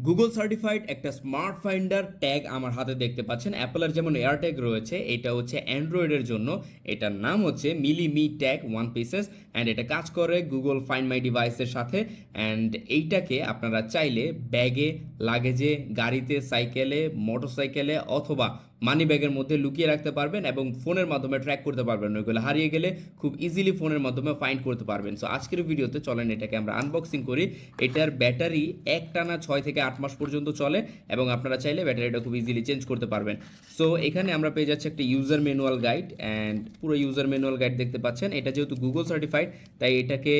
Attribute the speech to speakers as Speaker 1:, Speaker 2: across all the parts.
Speaker 1: Google certified একটা smart finder tag আমার হাতে দেখতে পাচ্ছেন। অ্যাপেলের যেমন এয়ার ট্যাগ রয়েছে, এটা হচ্ছে অ্যান্ড্রয়েডের জন্য। এটার নাম হচ্ছে মিলি মি ট্যাগ 1 পিসেস অ্যান্ড এটা কাজ করে গুগল ফাইন্ড মাই ডিভাইসের সাথে। অ্যান্ড এইটাকে আপনারা চাইলে ব্যাগে, লাগেজে, গাড়িতে, সাইকেলে, মোটরসাইকেলে অথবা মানি ব্যাগের মধ্যে লুকিয়ে রাখতে পারবেন এবং ফোনের মাধ্যমে ট্র্যাক করতে পারবেন। ওইগুলো হারিয়ে গেলে খুব ইজিলি ফোনের মাধ্যমে ফাইন্ড করতে পারবেন। সো আজকের ভিডিওতে চলেন এটাকে আমরা আনবক্সিং করি। এটার ব্যাটারি একটানা 6 থেকে 8 মাস পর্যন্ত চলে এবং আপনারা চাইলে ব্যাটারিটা খুব ইজিলি চেঞ্জ করতে পারবেন। সো এখানে আমরা পেয়ে যাচ্ছি একটা ইউজার ম্যানুয়াল গাইড অ্যান্ড পুরো ইউজার ম্যানুয়াল গাইড দেখতে পাচ্ছেন। এটা যেহেতু গুগল সার্টিফাইড তাই এটাকে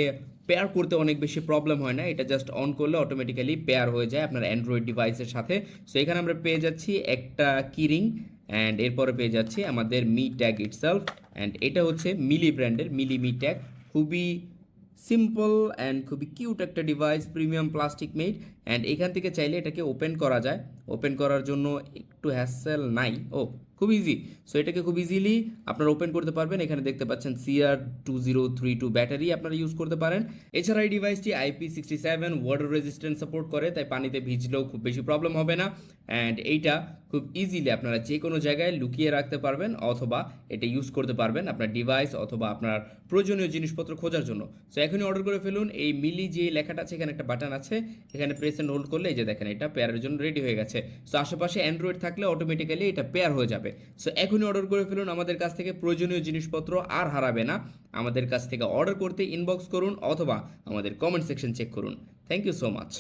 Speaker 1: পেয়ার করতে অনেক বেশি প্রবলেম হয় না। এটা জাস্ট অন করলে অটোমেটিক্যালি পেয়ার হয়ে যায় আপনার অ্যান্ড্রয়েড ডিভাইসের সাথে। সো এখানে আমরা পেয়ে যাচ্ছি একটা কিরিং অ্যান্ড এরপরে পেয়ে যাচ্ছি আমাদের মি ট্যাগ ইটসেলফ অ্যান্ড এটা হচ্ছে মিলি ব্র্যান্ডের মিলি মি ট্যাগ। খুবই সিম্পল অ্যান্ড খুবই কিউট একটা device, premium plastic made. And এখান থেকে চাইলে এটাকে ওপেন করা যায়। ওপেন করার জন্য একটু হ্যাসেল নাই, খুব ইজি। সো এটাকে খুব ইজিলি আপনারা ওপেন করতে পারবেন। এখানে দেখতে পাচ্ছেন CR2032 ব্যাটারি আপনারা ইউজ করতে পারেন। এছাড়া এই ডিভাইসটি IP67 ওয়াটার রেজিস্ট্যান্স সাপোর্ট করে, তাই পানিতে ভিজলেও খুব বেশি প্রবলেম হবে না। অ্যান্ড এইটা খুব ইজিলি আপনারা যে কোনো জায়গায় লুকিয়ে রাখতে পারবেন অথবা এটা ইউজ করতে পারবেন আপনার ডিভাইস অথবা আপনার প্রয়োজনীয় জিনিসপত্র খোঁজার জন্য। সো এখনই অর্ডার করে ফেলুন। এই মিলি যে লেখাটা আছে এখানে একটা বাটন আছে, এখানে প্রেস এন্ড হোল্ড করলে এই যে দেখেন এটা পেয়ারের জন্য রেডি হয়ে গেছে। সো আশেপাশে অ্যান্ড্রয়েড থাকলে অটোমেটিক্যালি এটা পেয়ার হয়ে যাবে। সো এখনই অর্ডার করে ফেলুন আমাদের কাছ থেকে, প্রয়োজনীয় জিনিসপত্র আর হারাবে না। আমাদের কাছ থেকে অর্ডার করতে ইনবক্স করুন অথবা আমাদের কমেন্ট সেকশন চেক করুন। Thank you so much.